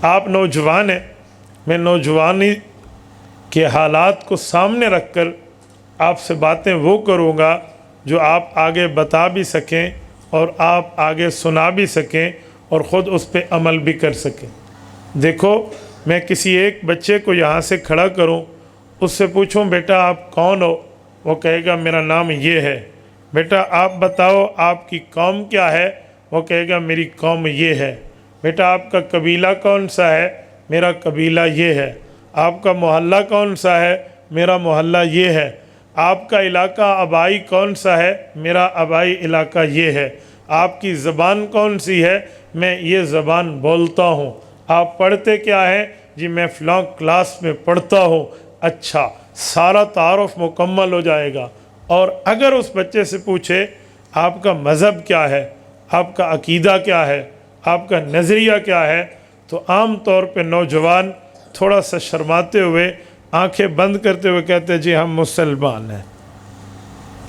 آپ نوجوان ہیں، میں نوجوانی کے حالات کو سامنے رکھ کر آپ سے باتیں وہ کروں گا جو آپ آگے بتا بھی سکیں اور آپ آگے سنا بھی سکیں اور خود اس پہ عمل بھی کر سکیں۔ دیکھو، میں کسی ایک بچے کو یہاں سے کھڑا کروں، اس سے پوچھوں بیٹا آپ کون ہو، وہ کہے گا میرا نام یہ ہے۔ بیٹا آپ بتاؤ آپ کی قوم کیا ہے، وہ کہے گا میری قوم یہ ہے۔ بیٹا آپ کا قبیلہ کون سا ہے، میرا قبیلہ یہ ہے۔ آپ کا محلہ کون سا ہے، میرا محلہ یہ ہے۔ آپ کا علاقہ آبائی کون سا ہے، میرا آبائی علاقہ یہ ہے۔ آپ کی زبان کون سی ہے، میں یہ زبان بولتا ہوں۔ آپ پڑھتے کیا ہیں، جی میں فلاں کلاس میں پڑھتا ہوں۔ اچھا، سارا تعارف مکمل ہو جائے گا۔ اور اگر اس بچے سے پوچھے آپ کا مذہب کیا ہے، آپ کا عقیدہ کیا ہے، آپ کا نظریہ کیا ہے، تو عام طور پہ نوجوان تھوڑا سا شرماتے ہوئے آنکھیں بند کرتے ہوئے کہتے ہیں جی ہم مسلمان ہیں۔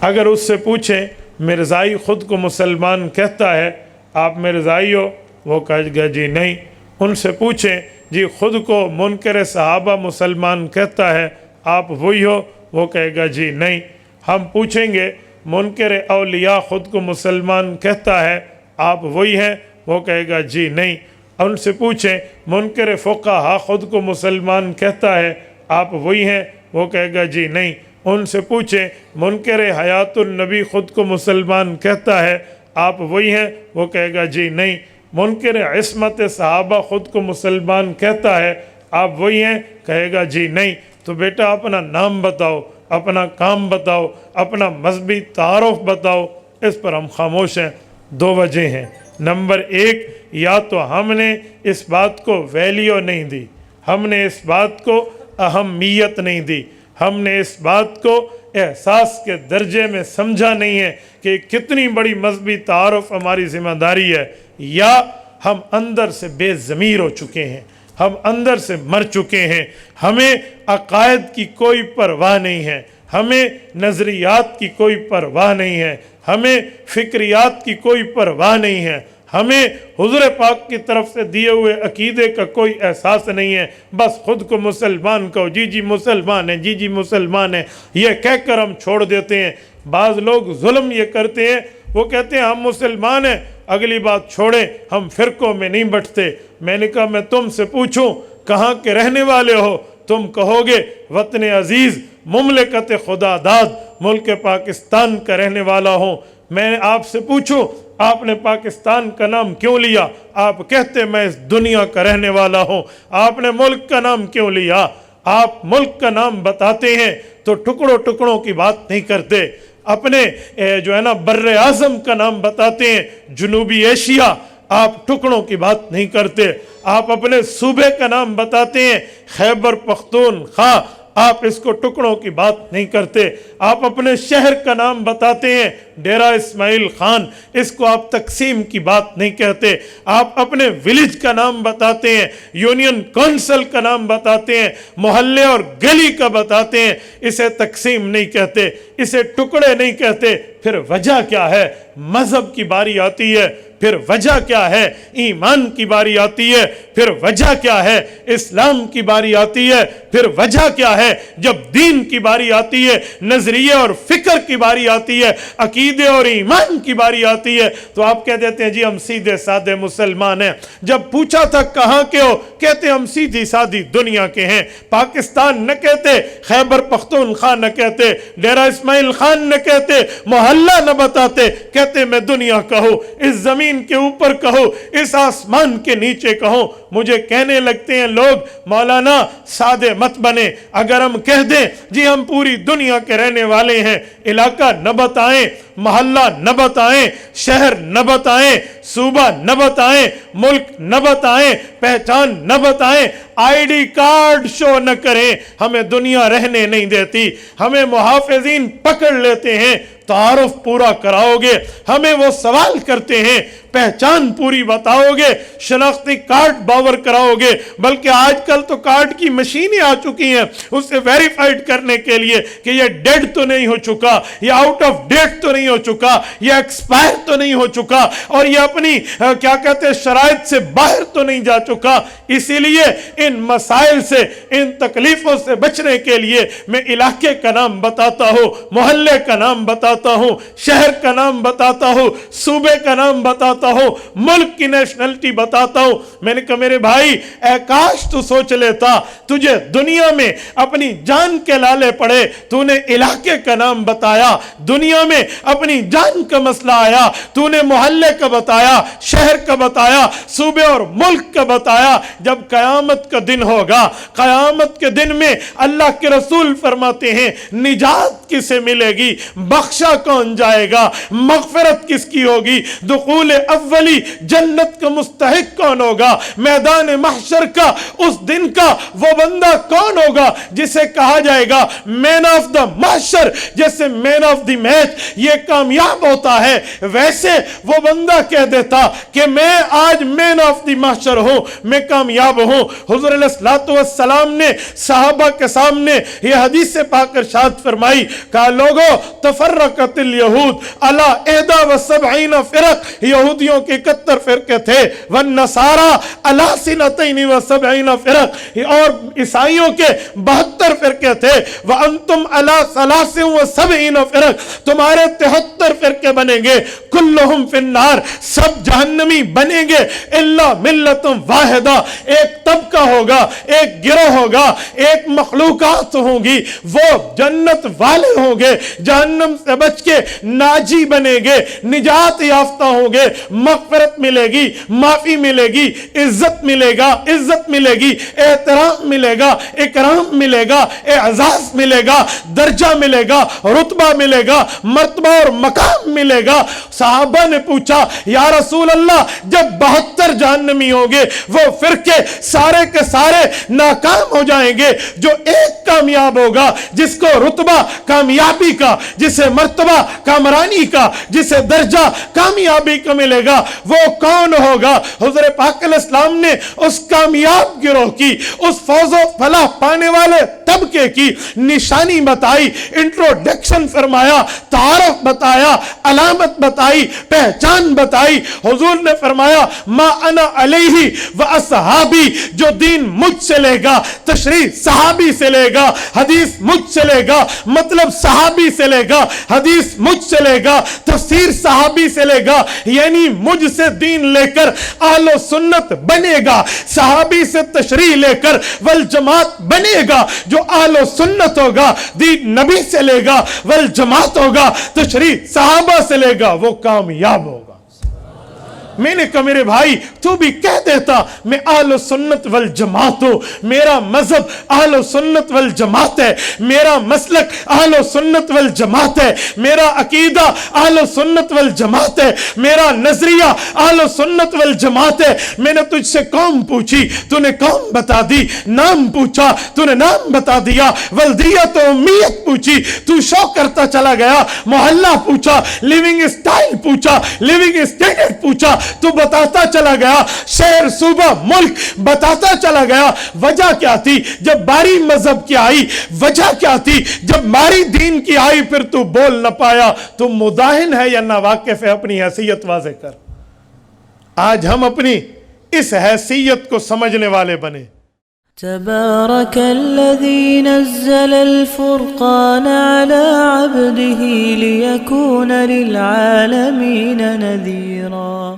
اگر اس سے پوچھیں مرزائی خود کو مسلمان کہتا ہے، آپ مرزائی ہو، وہ کہے گا جی نہیں۔ ان سے پوچھیں جی خود کو منکر صحابہ مسلمان کہتا ہے، آپ وہی ہو، وہ کہے گا جی نہیں۔ ہم پوچھیں گے منکر اولیاء خود کو مسلمان کہتا ہے، آپ وہی ہیں، وہ کہے گا جی نہیں۔ ان سے پوچھیں منکر فقہا خود کو مسلمان کہتا ہے، آپ وہی ہیں، وہ کہے گا جی نہیں۔ ان سے پوچھیں منکر حیات النبی خود کو مسلمان کہتا ہے، آپ وہی ہیں، وہ کہے گا جی نہیں۔ منکر عصمت صحابہ خود کو مسلمان کہتا ہے، آپ وہی ہیں، کہے گا جی نہیں۔ تو بیٹا اپنا نام بتاؤ، اپنا کام بتاؤ، اپنا مذہبی تعارف بتاؤ۔ اس پر ہم خاموش ہیں۔ دو وجہ ہیں۔ نمبر ایک، یا تو ہم نے اس بات کو ویلیو نہیں دی، ہم نے اس بات کو اہمیت نہیں دی، ہم نے اس بات کو احساس کے درجے میں سمجھا نہیں ہے کہ کتنی بڑی مذہبی تعارف ہماری ذمہ داری ہے، یا ہم اندر سے بے ضمیر ہو چکے ہیں، ہم اندر سے مر چکے ہیں۔ ہمیں عقائد کی کوئی پرواہ نہیں ہے، ہمیں نظریات کی کوئی پرواہ نہیں ہے، ہمیں فکریات کی کوئی پرواہ نہیں ہے، ہمیں حضور پاک کی طرف سے دیے ہوئے عقیدے کا کوئی احساس نہیں ہے۔ بس خود کو مسلمان کہو، جی جی مسلمان ہیں، جی جی مسلمان ہیں، یہ کہہ کر ہم چھوڑ دیتے ہیں۔ بعض لوگ ظلم یہ کرتے ہیں، وہ کہتے ہیں ہم مسلمان ہیں، اگلی بات چھوڑیں، ہم فرقوں میں نہیں بٹتے۔ میں نے کہا میں تم سے پوچھوں کہاں کے رہنے والے ہو، تم کہو گے وطن عزیز مملکت خدا داد ملک پاکستان کا رہنے والا ہوں۔ میں آپ سے پوچھوں آپ نے پاکستان کا نام کیوں لیا، آپ کہتے میں اس دنیا کا رہنے والا ہوں۔ آپ نے ملک کا نام کیوں لیا، آپ ملک کا نام بتاتے ہیں تو ٹکڑوں ٹکڑوں کی بات نہیں کرتے۔ اپنے جو ہے نا بر اعظم کا نام بتاتے ہیں، جنوبی ایشیا، آپ ٹکڑوں کی بات نہیں کرتے۔ آپ اپنے صوبے کا نام بتاتے ہیں خیبر پختونخوا، آپ اس کو ٹکڑوں کی بات نہیں کرتے۔ آپ اپنے شہر کا نام بتاتے ہیں ڈیرہ اسماعیل خان، اس کو آپ تقسیم کی بات نہیں کہتے۔ آپ اپنے ولیج کا نام بتاتے ہیں، یونین کونسل کا نام بتاتے ہیں، محلے اور گلی کا بتاتے ہیں، اسے تقسیم نہیں کہتے، اسے ٹکڑے نہیں کہتے۔ پھر وجہ کیا ہے، مذہب کی باری آتی ہے، پھر وجہ کیا ہے، ایمان کی باری آتی ہے، پھر وجہ کیا ہے، اسلام کی باری آتی ہے، پھر وجہ کیا ہے، جب دین کی باری آتی ہے، نظریے اور فکر کی باری آتی ہے، عقیدے اور ایمان کی باری آتی ہے، تو آپ کہہ دیتے ہیں جی ہم سیدھے سادے مسلمان ہیں۔ جب پوچھا تھا کہاں کے ہو، کہتے ہم سیدھی سادی دنیا کے ہیں۔ پاکستان نہ کہتے، خیبر پختونخوا نہ کہتے، ڈیرہ اسماعیل خان نہ کہتے، محلہ نہ بتاتے، کہتے میں دنیا کا ہوں، اس زمین کے اوپر کہو، اس آسمان کے نیچے کہو۔ مجھے کہنے لگتے ہیں لوگ مولانا سادے مت بنے، اگر ہم کہہ دیں جی ہم پوری دنیا کے رہنے والے ہیں، علاقہ نہ بتائیں، محلہ نہ بتائیں، شہر نہ بتائیں، صوبہ نہ بتائیں، ملک نہ بتائیں، پہچان نہ بتائیں، آئی ڈی کارڈ شو نہ کریں، ہمیں دنیا رہنے نہیں دیتی، ہمیں محافظین پکڑ لیتے ہیں۔ تعارف پورا کراؤ گے، ہمیں وہ سوال کرتے ہیں پہچان پوری بتاؤ گے، شناختی کارڈ باور کراؤ گے، بلکہ آج کل تو کارڈ کی مشینیں آ چکی ہیں اسے ویریفائڈ کرنے کے لیے کہ یہ ڈیڈ تو نہیں ہو چکا، یہ آؤٹ آف ڈیٹ تو نہیں ہو چکا، یہ ایکسپائر تو نہیں ہو چکا، اور یہ اپنی کیا کہتے ہیں شرائط سے باہر تو نہیں جا چکا۔ اسی لیے ان مسائل سے، ان تکلیفوں سے بچنے کے لیے میں علاقے کا نام بتاتا ہوں، محلے کا نام بتاتا ہوں، شہر کا نام بتاتا ہوں، صوبے کا نام بتاتا ہوں، ملک کی نیشنلٹی بتاتا ہوں۔ میں نے کہا میرے بھائی اے کاش تو سوچ لیتا، تجھے دنیا میں اپنی جان کے لالے پڑے، تو نے علاقے کا نام بتایا، دنیا میں اپنی جان کا مسئلہ آیا تو نے محلے کا بتایا، شہر کا بتایا، صوبے اور ملک کا بتایا۔ جب قیامت کا دن ہوگا، قیامت کے دن میں اللہ کے رسول فرماتے ہیں نجات کسے ملے گی، بخشا کون جائے گا، مغفرت کس کی ہوگی، دخول اولی جنت کا مستحق کون ہوگا، میدان محشر کا اس دن کا وہ بندہ کون ہوگا جسے کہا جائے گا مین آف دا محشر، جیسے مین آف دی میچ یہ کامیاب ہوتا ہے، ویسے وہ بندہ کہہ دیتا کہ میں آج مین آف دی محشر ہوں، میں کامیاب ہوں۔ حضور علیہ السلام نے صحابہ کے سامنے یہ حدیث پاک ارشاد فرمائی، کہا لوگو تفرقت الیہود علی 71 فرق، یہودیوں کے 71 فرقے تھے، والنصارى علی 72 فرق، اور عیسائیوں کے 72 فرقے تھے، وانتم علی 73 فرق، تمہارے 73 فرقے بنیں گے، کلہم فی النار، سب جہنمی بنیں گے، الا ملت واحدہ، ایک طبقہ ہوگا، ایک گروہ ہوگا، ایک مخلوقات ہوں گی، وہ جنت والے ہوں گے، جہنم سے بچ کے ناجی بنیں گے، نجات یافتہ ہوں گے، مغفرت ملے گی، معافی ملے گی، عزت ملے گا، عزت ملے گی، احترام ملے گا، اکرام ملے گا، اعزاز ملے گا، درجہ ملے گا، رتبہ ملے گا، مرتبہ اور مقام ملے گا۔ صحابہ نے پوچھا یا رسول اللہ جب 72 جہنمی ہوں گے، وہ فرقے سارے کے سارے ناکام ہو جائیں گے، جو ایک کامیاب ہوگا، جس کو رتبہ کامیابی کا، جسے مرتبہ کامرانی کا، جسے درجہ کامیابی کا ملے گا، وہ کون ہوگا؟ حضور پاک علیہ السلام نے اس کامیاب گروہ کی، اس فوز و فلاح پانے والے طبقے کی نشانی بتائی، انٹروڈکشن فرمایا، تعارف بتایا، علامت بتائی، پہچان بتائی۔ حضور نے فرمایا ما انا علیہ و اصحابی، جو دین مجھ سے لے گا، تشریح صحابی سے لے گا، حدیث مجھ سے لے گا، مطلب صحابی سے لے گا، حدیث مجھ سے لے گا، تفسیر صحابی سے لے گا، یعنی مجھ سے دین لے کر اہل و سنت بنے گا، صحابی سے تشریح لے کر والجماعت بنے گا۔ جو اہل و سنت ہوگا دین نبی سے لے گا، والجماعت ہوگا تشریح صحابہ سے لے گا، وہ کامیاب ہوگا۔ میں نے کہا میرے بھائی تو بھی کہہ دیتا میں اہل سنت والجماعت ہوں، میرا مذہب اہل سنت والجماعت ہے، میرا مسلک اہل سنت والجماعت ہے، میرا عقیدہ اہل سنت والجماعت ہے، میرا نظریہ اہل سنت والجماعت ہے۔ میں نے تجھ سے قوم پوچھی تو نے قوم بتا دی، نام پوچھا تو نے نام بتا دیا، ولدیت و امیت پوچھی تو شو کرتا چلا گیا، محلہ پوچھا، لیونگ اسٹائل پوچھا، لیونگ اسٹینڈرڈ پوچھا تو بتاتا چلا گیا، شہر صوبہ ملک بتاتا چلا گیا۔ وجہ کیا تھی جب باری مذہب کی آئی؟ وجہ کیا تھی جب باری دین کی آئی؟ پھر تو بول نہ پایا، تو مداہن ہے یا ناواقف ہے؟ اپنی حیثیت واضح کر۔ آج ہم اپنی اس حیثیت کو سمجھنے والے بنے۔ تبارك الذي نزل الفرقان على عبده ليكون للعالمين نذيرا